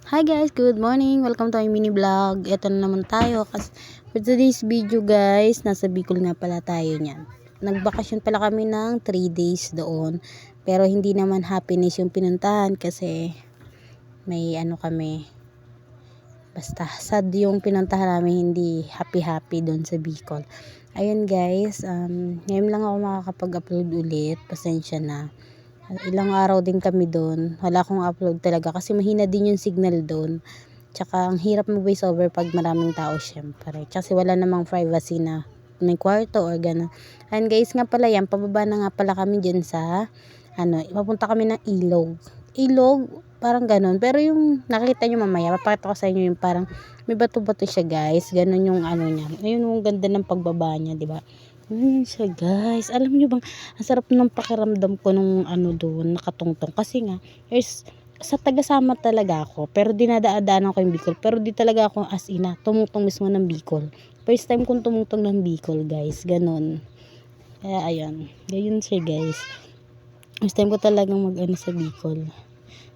Hi guys, good morning. Welcome to my mini vlog. Ito na naman tayo kasi for today's video guys, nasa Bicol nga pala tayo niyan. Nagbakasyon pala kami ng 3 days doon. Pero hindi naman happiness yung pinuntahan kasi may kami. Basta sad yung pinuntahan namin, hindi happy doon sa Bicol. Ayun guys, ngayon lang ako makakapag-upload ulit. Pasensya na. Ilang araw din kami doon. Wala akong upload talaga kasi mahina din yung signal doon. Tsaka ang hirap mag voice over pag maraming tao syempre. Kasi wala namang privacy na may kwarto or gano'n. And guys nga pala yan, pababa na nga pala kami dyan sa ipapunta kami ng Ilog, parang gano'n. Pero yung nakita nyo mamaya, papakita ko sa inyo yung parang may bato-bato siya guys. Gano'n yung niya. Ayun yung ganda ng pagbaba niya, di ba? Ayun siya guys. Alam niyo bang ang sarap ng pakiramdam ko nung doon nakatungtong kasi nga sa taga-Sama talaga ako pero dinadaan-daanan ko yung Bicol pero di talaga ako as in tumungtong mismo ng Bicol. First time kong tumungtong ng Bicol guys, ganon. Kaya ayun, gayon siya guys. First time ko talagang sa Bicol.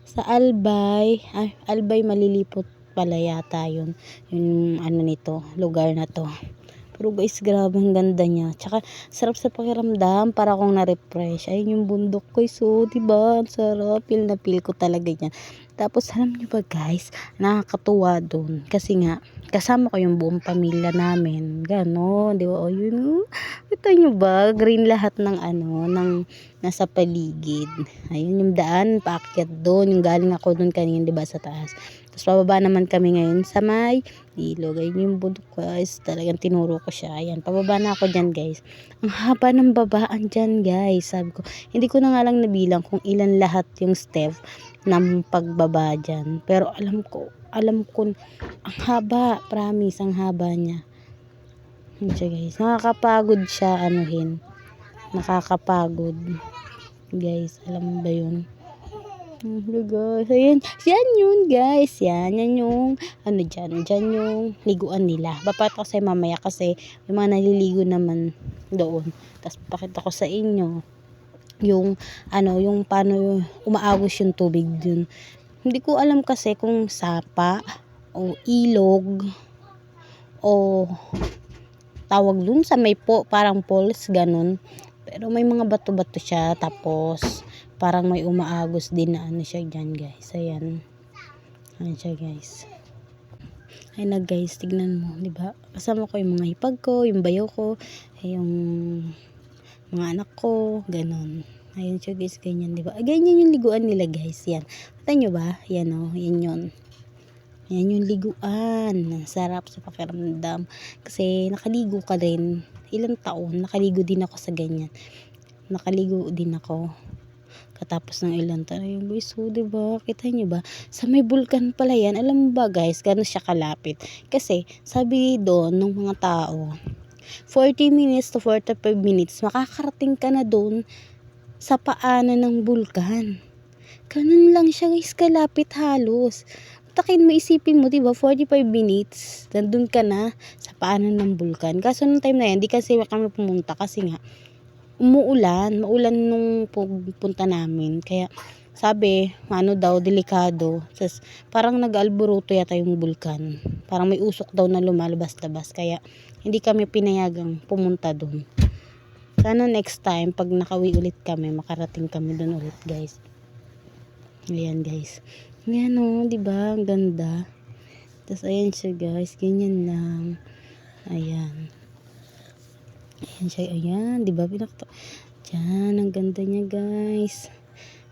Sa Albay Malilipot pala yata yun. Yung nito, lugar na to. Pero guys, grabe ang ganda niya. Tsaka, sarap sa pakiramdam. Para akong na-refresh. Ayun yung bundok ko. So, diba? Ang sarap. Feel na feel ko talaga yan. Tapos, alam niyo ba guys, nakakatuwa doon. Kasi nga, kasama ko yung buong pamilya namin. Gano'n. Di ba? O, yun. Kita niyo ba? Green lahat ng ng nasa paligid. Ayun yung daan. Paakyat doon. Yung galing ako doon kanina, di ba? Sa taas. Tapos, pababa naman kami ngayon sa may ilog. Ayun yung bundok guys. Talagang tinuro ko siya. Ayan, pababa na ako dyan guys. Ang haba ng babaan dyan guys. Sabi ko, hindi ko na nga lang nabilang kung ilan lahat yung step ng pagbaba dyan. Pero alam ko, ang haba. Promise, ang haba niya. Yun siya guys. Nakakapagod siya, nakakapagod. Guys, alam mo ba yun? Guys, ayan, yan yun guys, yan yung dyan yung liguan nila. Papakita ko sa mamaya kasi may mga naliligo naman doon. Tapos papakita ko sa inyo yung yung paano umaagos yung tubig dun. Hindi ko alam kasi kung sapa o ilog o tawag dun sa may parang falls ganun. Pero may mga bato-bato siya tapos parang may umaagos din na siya dyan guys. Ayan. Ayan siya guys. Ayun na guys, tignan mo, di ba? Kasama ko yung mga hipag ko, yung bayo ko, yung mga anak ko, ganun. Ayun siya guys, ganyan, di ba? Ganyan yung liguan nila guys, yan. Kita nyo ba? Yan yan yun. Yan yung liguan. Sarap sa pakiramdam. Kasi nakaligo ka rin. Ilang taon, nakaligo din ako sa ganyan. Nakaligo din ako katapos ng ilang taon guys. So, diba? Kita nyo ba? Sa may bulkan pala yan. Alam mo ba guys, gano'n siya kalapit? Kasi, sabi doon ng mga tao, 40 minutes to 45 minutes, makakarating ka na doon sa paanan ng bulkan. Ganun lang siya guys, kalapit halos. Takin mo, isipin mo, diba? 45 minutes, nandun ka na sa paanan ng bulkan. Kaso nung time na yan, di kasi kami pumunta kasi nga, maulan nung pupunta namin. Kaya sabi, daw, delikado. Tapos, parang nag-alburuto yata yung bulkan. Parang may usok daw na lumalabas-labas. Kaya, hindi kami pinayagang pumunta doon. Sana next time, pag nakauwi ulit kami, makarating kami doon ulit, guys. Ayan, guys. Ayan, diba? Ang ganda. Tapos, ayan siya, guys. Ganyan lang. Ayan. Ayan siya, ayan, diba? Diyan, ang ganda niya guys.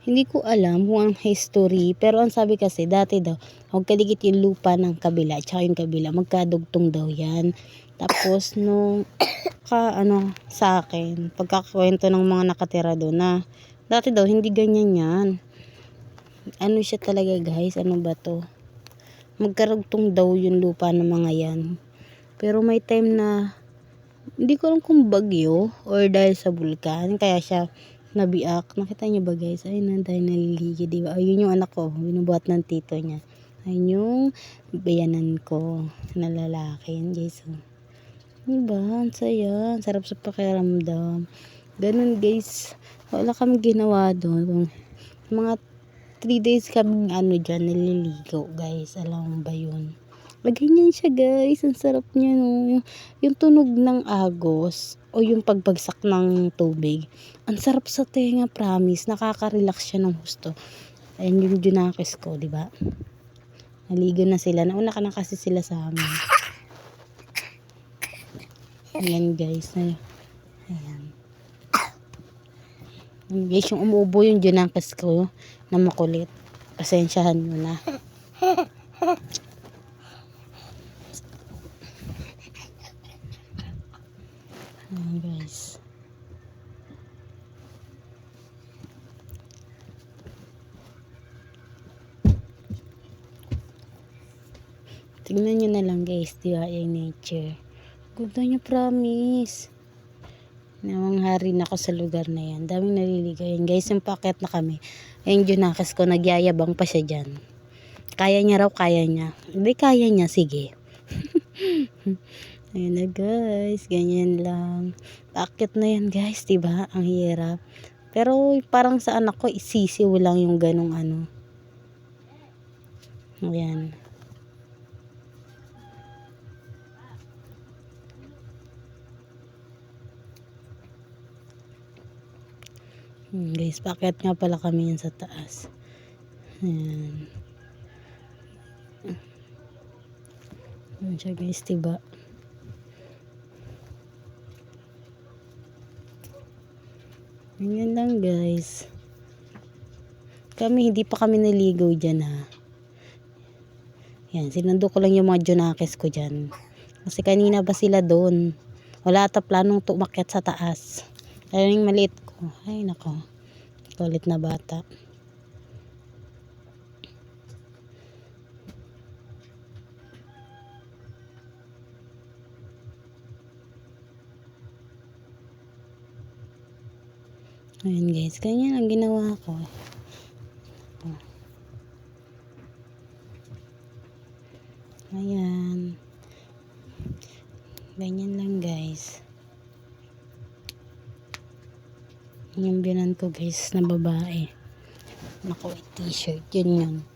Hindi ko alam kung ang history, pero ang sabi kasi, dati daw, huwag kadikit yung lupa ng kabila, tsaka yung kabila, magkadugtong daw yan. Tapos, nung, sa akin, pagkakakwento ng mga nakatira doon na, dati daw, hindi ganyan yan. Siya talaga guys, ba to? Magkarugtong daw yung lupa ng mga yan. Pero may time na, hindi ko alam kung bagyo or dahil sa bulkan kaya siya nabiak. Nakita niyo ba guys? Ayun na dahil naliligo, diba? Ayun yung anak ko, binubuhat ng tito niya. Ayun yung bayanan ko na lalaki. Yan guys. Diba? Ang saya. Ang sarap sa pakiramdam. Ganun guys. Wala kami ginawa doon. Mga 3 days kaming dyan naliligo guys. Alam mo ba yun? Ganyan siya guys. Ang sarap niya no. Yung tunog ng agos o yung pagbagsak ng tubig. Ang sarap sa tenga, promise. Nakaka-relax siya ng gusto. Ayan yung junakis ko, di ba? Naligo na sila. Nauna ka na kasi sila sa amin. Ayan guys. Ayan. Guys, yung umuubo yung junakis ko na makulit. Pasensyahan mo na. Ayan guys. Tingnan nyo na lang guys, diba yung nature. Ganda nyo, promise. Namang hari na ako sa lugar na yan. Daming naliligo. Yan guys, yung packet na kami. Ayun junakis ko, nagyayabang pa siya dyan. Kaya niya raw, kaya niya. Hindi kaya niya, sige. Ayun na guys, ganyan lang. Packet na yan guys, diba? Ang hirap. Pero parang sa anak ko, isisiw lang yung ganong ano. Ayan. Guys, packet nga pala kami yan sa taas. Ayan. Ayan siya guys, diba? Ganyan lang guys. Kami, hindi pa kami naligaw dyan ha. Yan, sinundo ko lang yung mga junakis ko dyan. Kasi kanina ba sila doon? Wala ata planong tumakyat sa taas. Kaya yung maliit ko. Ay nako. Kulit na bata. Ayan guys, ganyan ang ginawa ko. Ayan. Ganyan lang guys. Yung binan ko guys na babae. Naka white t-shirt. Yun.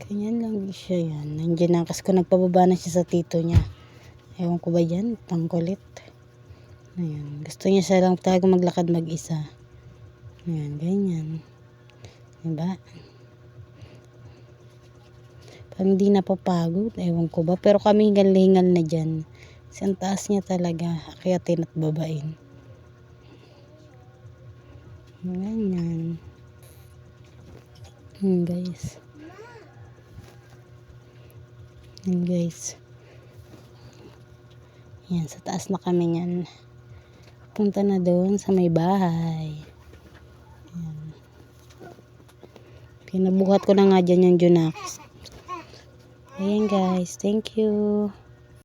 Ganyan lang siya yan. Nandiyan na kasi nagpababa na siya sa tito niya. Ewan ko ba yan? Tangkulit. Ayan. Gusto niya siya lang talaga maglakad mag-isa. Ayan. Ganyan. Diba? Parang hindi napapagod. Ewan ko ba. Pero kami hingal-hingal na dyan. Kasi ang taas niya talaga. Akyatin at babain. Ganyan. Guys. Yan guys. Yan. Sa taas na kami niyan. Punta na doon sa may bahay. Yan. Pinabuhat ko na nga dyan yung junakis. Ayan guys. Thank you.